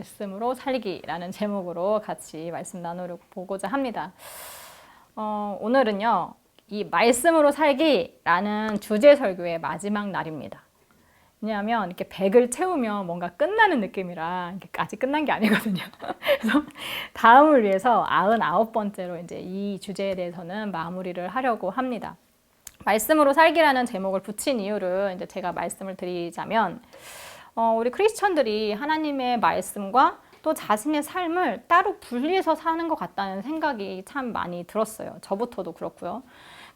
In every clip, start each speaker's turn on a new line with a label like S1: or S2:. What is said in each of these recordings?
S1: 말씀으로 살기라는 제목으로 같이 말씀 나누고자 합니다. 오늘은요, 이 말씀으로 살기라는 주제 설교의 마지막 날입니다. 왜냐하면 이렇게 100을 채우면 뭔가 끝나는 느낌이라 이게 아직 끝난 게 아니거든요. 그래서 다음을 위해서 99번째로 이제 이 주제에 대해서는 마무리를 하려고 합니다. 말씀으로 살기라는 제목을 붙인 이유를 이제 제가 말씀을 드리자면, 우리 크리스천들이 하나님의 말씀과 또 자신의 삶을 따로 분리해서 사는 것 같다는 생각이 참 많이 들었어요. 저부터도 그렇고요.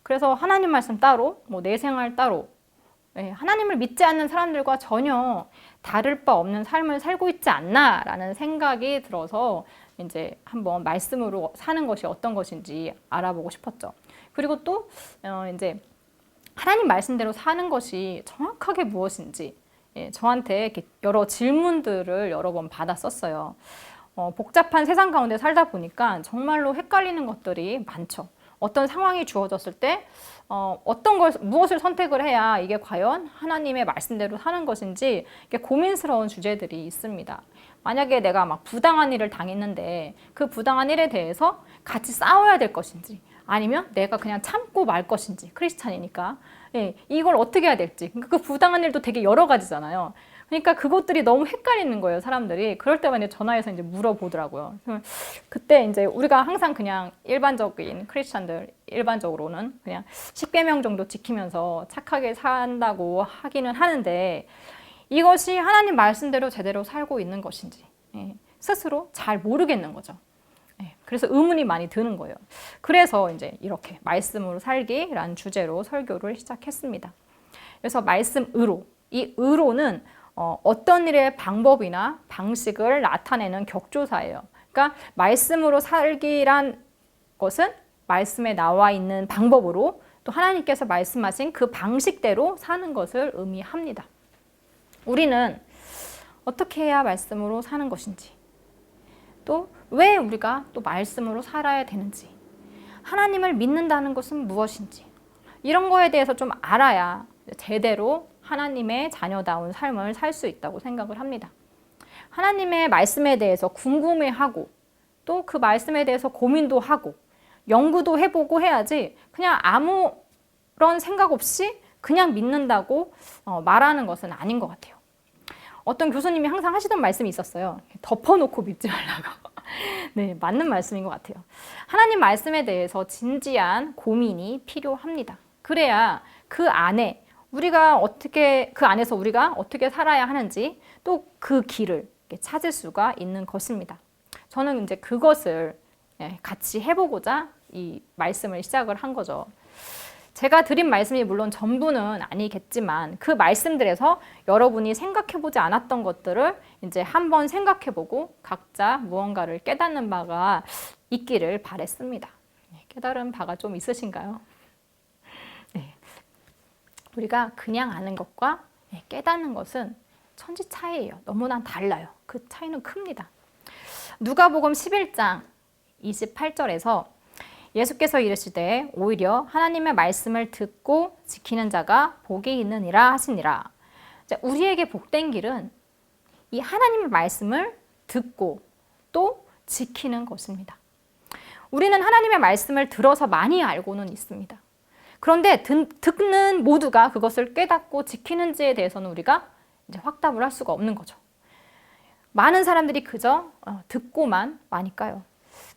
S1: 그래서 하나님 말씀 따로, 내 생활 따로, 하나님을 믿지 않는 사람들과 전혀 다를 바 없는 삶을 살고 있지 않나라는 생각이 들어서 이제 한번 말씀으로 사는 것이 어떤 것인지 알아보고 싶었죠. 그리고 또 이제 하나님 말씀대로 사는 것이 정확하게 무엇인지 저한테 이렇게 여러 질문들을 여러 번 받았었어요. 복잡한 세상 가운데 살다 보니까 정말로 헷갈리는 것들이 많죠. 어떤 상황이 주어졌을 때 무엇을 선택을 해야 이게 과연 하나님의 말씀대로 사는 것인지 고민스러운 주제들이 있습니다. 만약에 내가 막 부당한 일을 당했는데 그 부당한 일에 대해서 같이 싸워야 될 것인지, 아니면 내가 그냥 참고 말 것인지, 크리스찬이니까 이걸 어떻게 해야 될지. 그 부당한 일도 되게 여러 가지잖아요. 그러니까 그것들이 너무 헷갈리는 거예요, 사람들이. 그럴 때만 이제 전화해서 이제 물어보더라고요. 그때 이제 우리가 항상 그냥 일반적인 크리스찬들, 일반적으로는 그냥 10계명 정도 지키면서 착하게 산다고 하기는 하는데, 이것이 하나님 말씀대로 제대로 살고 있는 것인지 스스로 잘 모르겠는 거죠. 그래서 의문이 많이 드는 거예요. 그래서 이제 이렇게 말씀으로 살기라는 주제로 설교를 시작했습니다. 그래서 말씀으로, 이 의로는 어떤 일의 방법이나 방식을 나타내는 격조사예요. 그러니까 말씀으로 살기란 것은 말씀에 나와 있는 방법으로, 또 하나님께서 말씀하신 그 방식대로 사는 것을 의미합니다. 우리는 어떻게 해야 말씀으로 사는 것인지, 또 왜 우리가 또 말씀으로 살아야 되는지, 하나님을 믿는다는 것은 무엇인지, 이런 거에 대해서 좀 알아야 제대로 하나님의 자녀다운 삶을 살 수 있다고 생각을 합니다. 하나님의 말씀에 대해서 궁금해하고, 또 그 말씀에 대해서 고민도 하고 연구도 해보고 해야지 그냥 아무런 생각 없이 그냥 믿는다고 말하는 것은 아닌 것 같아요. 어떤 교수님이 항상 하시던 말씀이 있었어요. 덮어놓고 믿지 말라고. 네, 맞는 말씀인 것 같아요. 하나님 말씀에 대해서 진지한 고민이 필요합니다. 그래야 그 안에 그 안에서 우리가 어떻게 살아야 하는지, 또 그 길을 찾을 수가 있는 것입니다. 저는 이제 그것을 같이 해보고자 이 말씀을 시작을 한 거죠. 제가 드린 말씀이 물론 전부는 아니겠지만 그 말씀들에서 여러분이 생각해보지 않았던 것들을 이제 한번 생각해보고 각자 무언가를 깨닫는 바가 있기를 바랬습니다. 깨달은 바가 좀 있으신가요? 네. 우리가 그냥 아는 것과 깨닫는 것은 천지 차이예요. 너무나 달라요. 그 차이는 큽니다. 누가복음 11장 28절에서 예수께서 이르시되 오히려 하나님의 말씀을 듣고 지키는 자가 복이 있느니라 하시니라. 우리에게 복된 길은 이 하나님의 말씀을 듣고 또 지키는 것입니다. 우리는 하나님의 말씀을 들어서 많이 알고는 있습니다. 그런데 듣는 모두가 그것을 깨닫고 지키는지에 대해서는 우리가 이제 확답을 할 수가 없는 거죠. 많은 사람들이 그저 듣고만 마니까요.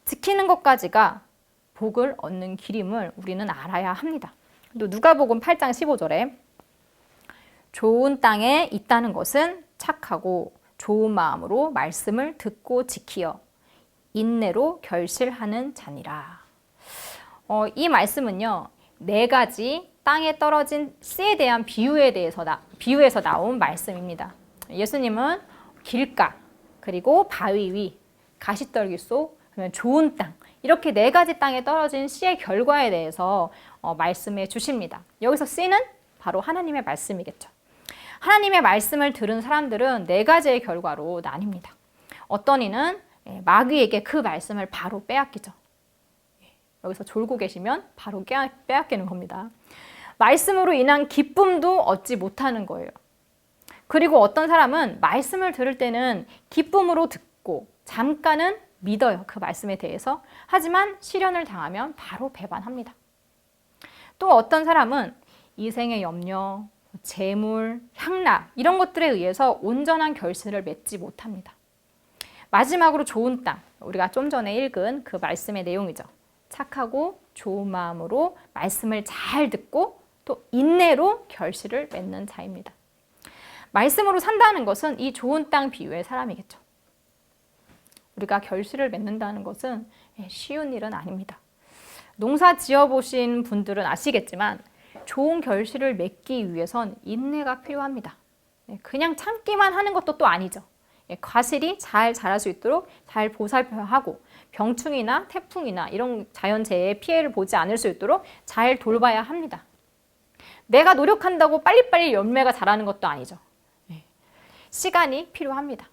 S1: 지키는 것까지가 복을 얻는 길임을 우리는 알아야 합니다. 또 누가복음 8장 15절에 좋은 땅에 있다는 것은 착하고 좋은 마음으로 말씀을 듣고 지키어 인내로 결실하는 자니라. 이 말씀은요, 4가지 땅에 떨어진 씨에 대한 비유에서 나온 말씀입니다. 예수님은 길가, 그리고 바위 위, 가시떨기 속, 그러면 좋은 땅, 이렇게 4가지 땅에 떨어진 씨의 결과에 대해서 말씀해 주십니다. 여기서 씨는 바로 하나님의 말씀이겠죠. 하나님의 말씀을 들은 사람들은 4가지의 결과로 나뉩니다. 어떤 이는 마귀에게 그 말씀을 바로 빼앗기죠. 여기서 졸고 계시면 바로 빼앗기는 겁니다. 말씀으로 인한 기쁨도 얻지 못하는 거예요. 그리고 어떤 사람은 말씀을 들을 때는 기쁨으로 듣고 잠깐은 믿어요. 그 말씀에 대해서. 하지만 실현을 당하면 바로 배반합니다. 또 어떤 사람은 이생의 염려, 재물, 향락 이런 것들에 의해서 온전한 결실을 맺지 못합니다. 마지막으로 좋은 땅, 우리가 좀 전에 읽은 그 말씀의 내용이죠. 착하고 좋은 마음으로 말씀을 잘 듣고 또 인내로 결실을 맺는 자입니다. 말씀으로 산다는 것은 이 좋은 땅 비유의 사람이겠죠. 우리가 결실을 맺는다는 것은 쉬운 일은 아닙니다. 농사 지어보신 분들은 아시겠지만 좋은 결실을 맺기 위해선 인내가 필요합니다. 그냥 참기만 하는 것도 또 아니죠. 과실이 잘 자랄 수 있도록 잘 보살펴야 하고 병충이나 태풍이나 이런 자연재해의 피해를 보지 않을 수 있도록 잘 돌봐야 합니다. 내가 노력한다고 빨리빨리 열매가 자라는 것도 아니죠. 시간이 필요합니다.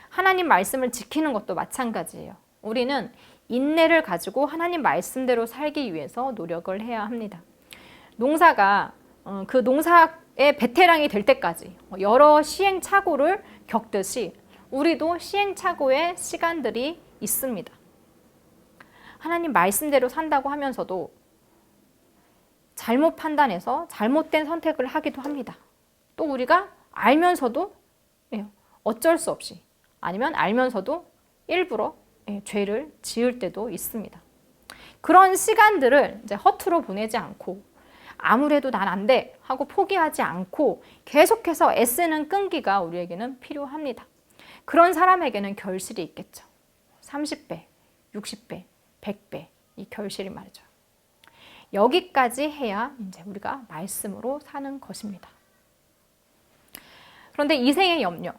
S1: 하나님 말씀을 지키는 것도 마찬가지예요. 우리는 인내를 가지고 하나님 말씀대로 살기 위해서 노력을 해야 합니다. 농사가 그 농사의 베테랑이 될 때까지 여러 시행착오를 겪듯이 우리도 시행착오의 시간들이 있습니다. 하나님 말씀대로 산다고 하면서도 잘못 판단해서 잘못된 선택을 하기도 합니다. 또 우리가 알면서도 어쩔 수 없이 아니면 알면서도 일부러 죄를 지을 때도 있습니다. 그런 시간들을 이제 허투루 보내지 않고 아무래도 난 안 돼 하고 포기하지 않고 계속해서 애쓰는 끈기가 우리에게는 필요합니다. 그런 사람에게는 결실이 있겠죠. 30배, 60배, 100배 이 결실이 말이죠. 여기까지 해야 이제 우리가 말씀으로 사는 것입니다. 그런데 이생의 염려,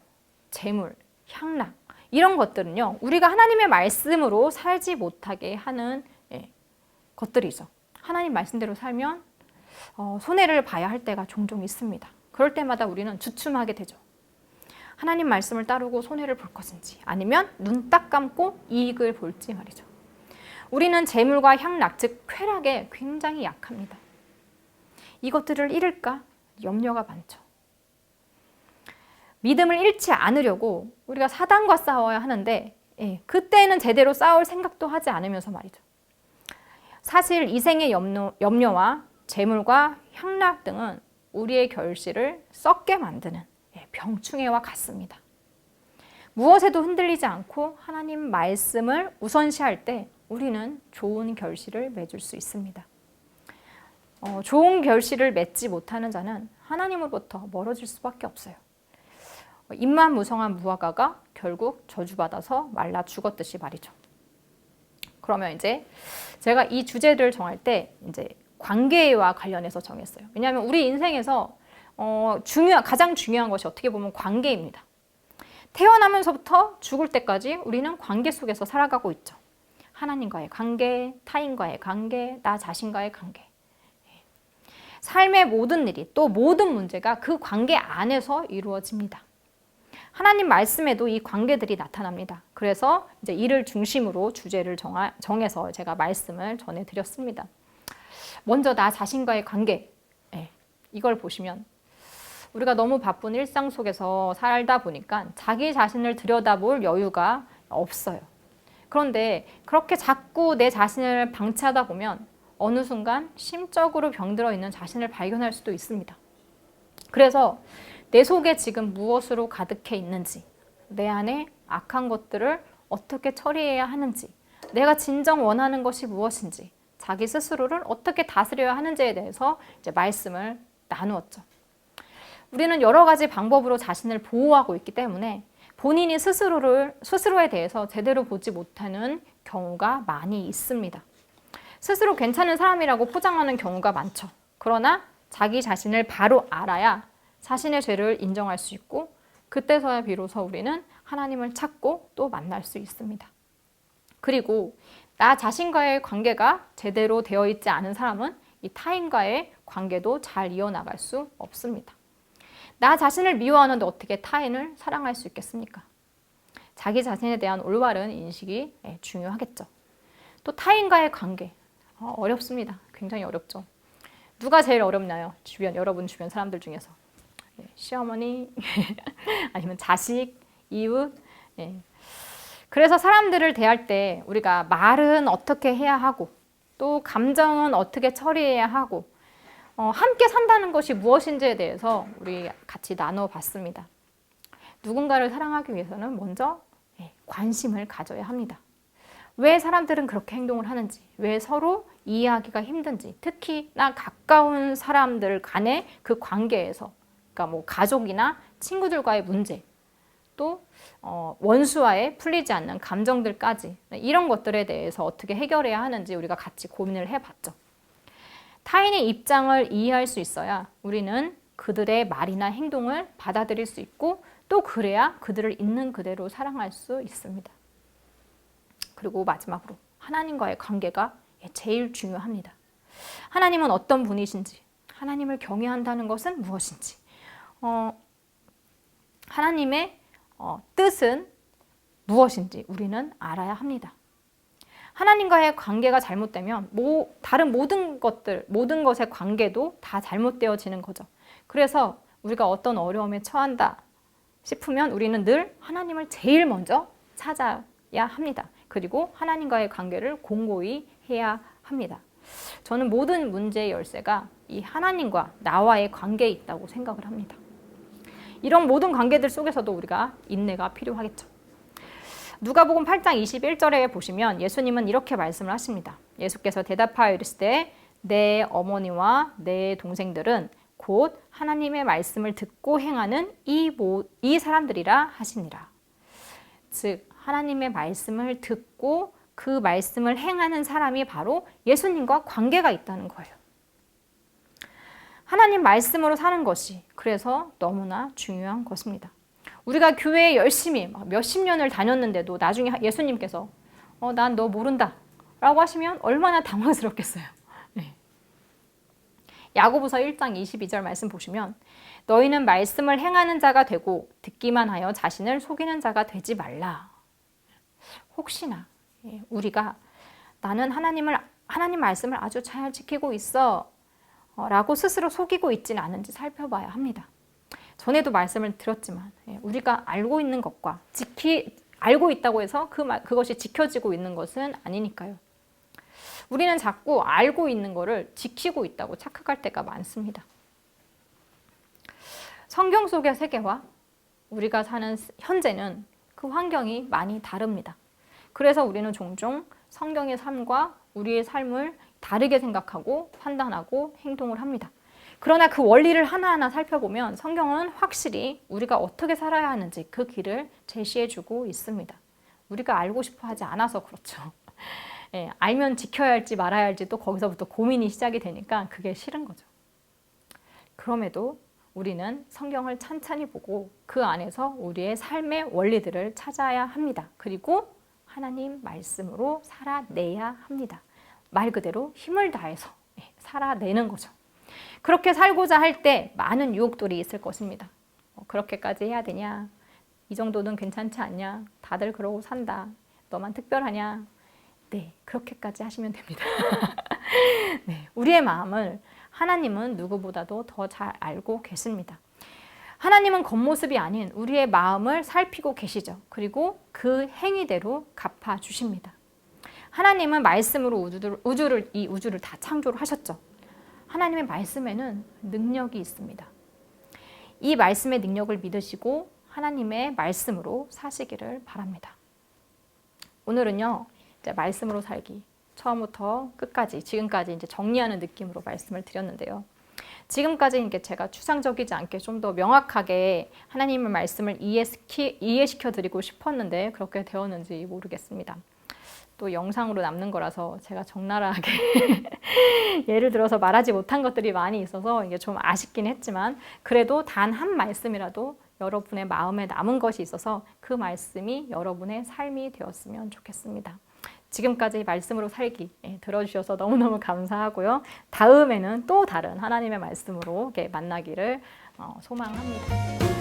S1: 재물, 향락 이런 것들은요. 우리가 하나님의 말씀으로 살지 못하게 하는 것들이죠. 하나님 말씀대로 살면 손해를 봐야 할 때가 종종 있습니다. 그럴 때마다 우리는 주춤하게 되죠. 하나님 말씀을 따르고 손해를 볼 것인지 아니면 눈 딱 감고 이익을 볼지 말이죠. 우리는 재물과 향락, 즉 쾌락에 굉장히 약합니다. 이것들을 잃을까 염려가 많죠. 믿음을 잃지 않으려고 우리가 사단과 싸워야 하는데 그때는 제대로 싸울 생각도 하지 않으면서 말이죠. 사실 이생의 염려와 재물과 향락 등은 우리의 결실을 썩게 만드는 병충해와 같습니다. 무엇에도 흔들리지 않고 하나님 말씀을 우선시할 때 우리는 좋은 결실을 맺을 수 있습니다. 좋은 결실을 맺지 못하는 자는 하나님으로부터 멀어질 수밖에 없어요. 입만 무성한 무화과가 결국 저주받아서 말라 죽었듯이 말이죠. 그러면 이제 제가 이 주제를 정할 때 이제 관계와 관련해서 정했어요. 왜냐하면 우리 인생에서 가장 중요한 것이 어떻게 보면 관계입니다. 태어나면서부터 죽을 때까지 우리는 관계 속에서 살아가고 있죠. 하나님과의 관계, 타인과의 관계, 나 자신과의 관계. 삶의 모든 일이 또 모든 문제가 그 관계 안에서 이루어집니다. 하나님 말씀에도 이 관계들이 나타납니다. 그래서 이제 이를 중심으로 주제를 정해서 제가 말씀을 전해드렸습니다. 먼저 나 자신과의 관계, 이걸 보시면 우리가 너무 바쁜 일상 속에서 살다 보니까 자기 자신을 들여다볼 여유가 없어요. 그런데 그렇게 자꾸 내 자신을 방치하다 보면 어느 순간 심적으로 병들어 있는 자신을 발견할 수도 있습니다. 그래서 내 속에 지금 무엇으로 가득해 있는지, 내 안에 악한 것들을 어떻게 처리해야 하는지, 내가 진정 원하는 것이 무엇인지, 자기 스스로를 어떻게 다스려야 하는지에 대해서 이제 말씀을 나누었죠. 우리는 여러 가지 방법으로 자신을 보호하고 있기 때문에 본인이 스스로에 대해서 제대로 보지 못하는 경우가 많이 있습니다. 스스로 괜찮은 사람이라고 포장하는 경우가 많죠. 그러나 자기 자신을 바로 알아야 자신의 죄를 인정할 수 있고 그때서야 비로소 우리는 하나님을 찾고 또 만날 수 있습니다. 그리고 나 자신과의 관계가 제대로 되어 있지 않은 사람은 이 타인과의 관계도 잘 이어나갈 수 없습니다. 나 자신을 미워하는데 어떻게 타인을 사랑할 수 있겠습니까? 자기 자신에 대한 올바른 인식이 중요하겠죠. 또 타인과의 관계, 어렵습니다. 굉장히 어렵죠. 누가 제일 어렵나요? 여러분 주변 사람들 중에서. 시어머니, 아니면 자식, 이웃. 그래서 사람들을 대할 때 우리가 말은 어떻게 해야 하고 또 감정은 어떻게 처리해야 하고 함께 산다는 것이 무엇인지에 대해서 우리 같이 나눠봤습니다. 누군가를 사랑하기 위해서는 먼저 관심을 가져야 합니다. 왜 사람들은 그렇게 행동을 하는지, 왜 서로 이해하기가 힘든지, 특히나 가까운 사람들 간의 그 관계에서, 그러니까 뭐 가족이나 친구들과의 문제, 또 원수와의 풀리지 않는 감정들까지 이런 것들에 대해서 어떻게 해결해야 하는지 우리가 같이 고민을 해봤죠. 타인의 입장을 이해할 수 있어야 우리는 그들의 말이나 행동을 받아들일 수 있고 또 그래야 그들을 있는 그대로 사랑할 수 있습니다. 그리고 마지막으로 하나님과의 관계가 제일 중요합니다. 하나님은 어떤 분이신지, 하나님을 경외한다는 것은 무엇인지, 하나님의 뜻은 무엇인지 우리는 알아야 합니다. 하나님과의 관계가 잘못되면 다른 모든 것의 관계도 다 잘못되어지는 거죠. 그래서 우리가 어떤 어려움에 처한다 싶으면 우리는 늘 하나님을 제일 먼저 찾아야 합니다. 그리고 하나님과의 관계를 공고히 해야 합니다. 저는 모든 문제의 열쇠가 이 하나님과 나와의 관계에 있다고 생각을 합니다. 이런 모든 관계들 속에서도 우리가 인내가 필요하겠죠. 누가복음 8장 21절에 보시면 예수님은 이렇게 말씀을 하십니다. 예수께서 대답하여 이르시되 내 어머니와 내 동생들은 곧 하나님의 말씀을 듣고 행하는 이 사람들이라 하시니라. 즉 하나님의 말씀을 듣고 그 말씀을 행하는 사람이 바로 예수님과 관계가 있다는 거예요. 하나님 말씀으로 사는 것이 그래서 너무나 중요한 것입니다. 우리가 교회에 열심히 몇십 년을 다녔는데도 나중에 예수님께서 난 너 모른다 라고 하시면 얼마나 당황스럽겠어요. 네. 야고보서 1장 22절 말씀 보시면 너희는 말씀을 행하는 자가 되고 듣기만 하여 자신을 속이는 자가 되지 말라. 혹시나 우리가 나는 하나님 말씀을 아주 잘 지키고 있어 라고 스스로 속이고 있지는 않은지 살펴봐야 합니다. 전에도 말씀을 드렸지만 우리가 알고 있는 것과 알고 있다고 해서 그것이 지켜지고 있는 것은 아니니까요. 우리는 자꾸 알고 있는 것을 지키고 있다고 착각할 때가 많습니다. 성경 속의 세계와 우리가 사는 현재는 그 환경이 많이 다릅니다. 그래서 우리는 종종 성경의 삶과 우리의 삶을 다르게 생각하고 판단하고 행동을 합니다. 그러나 그 원리를 하나하나 살펴보면 성경은 확실히 우리가 어떻게 살아야 하는지 그 길을 제시해주고 있습니다. 우리가 알고 싶어 하지 않아서 그렇죠. 알면 지켜야 할지 말아야 할지 또 거기서부터 고민이 시작이 되니까 그게 싫은 거죠. 그럼에도 우리는 성경을 찬찬히 보고 그 안에서 우리의 삶의 원리들을 찾아야 합니다. 그리고 하나님 말씀으로 살아내야 합니다. 말 그대로 힘을 다해서 살아내는 거죠. 그렇게 살고자 할 때 많은 유혹들이 있을 것입니다. 그렇게까지 해야 되냐? 이 정도는 괜찮지 않냐? 다들 그러고 산다. 너만 특별하냐? 네, 그렇게까지 하시면 됩니다. 네, 우리의 마음을 하나님은 누구보다도 더 잘 알고 계십니다. 하나님은 겉모습이 아닌 우리의 마음을 살피고 계시죠. 그리고 그 행위대로 갚아주십니다. 하나님은 말씀으로 이 우주를 다 창조를 하셨죠. 하나님의 말씀에는 능력이 있습니다. 이 말씀의 능력을 믿으시고 하나님의 말씀으로 사시기를 바랍니다. 오늘은요, 이제 말씀으로 살기 처음부터 끝까지 지금까지 이제 정리하는 느낌으로 말씀을 드렸는데요. 지금까지 이렇게 제가 추상적이지 않게 좀 더 명확하게 하나님의 말씀을 이해시켜 드리고 싶었는데 그렇게 되었는지 모르겠습니다. 또 영상으로 남는 거라서 제가 적나라하게 예를 들어서 말하지 못한 것들이 많이 있어서 이게 좀 아쉽긴 했지만 그래도 단 한 말씀이라도 여러분의 마음에 남은 것이 있어서 그 말씀이 여러분의 삶이 되었으면 좋겠습니다. 지금까지 말씀으로 살기 들어주셔서 너무너무 감사하고요. 다음에는 또 다른 하나님의 말씀으로 만나기를 소망합니다.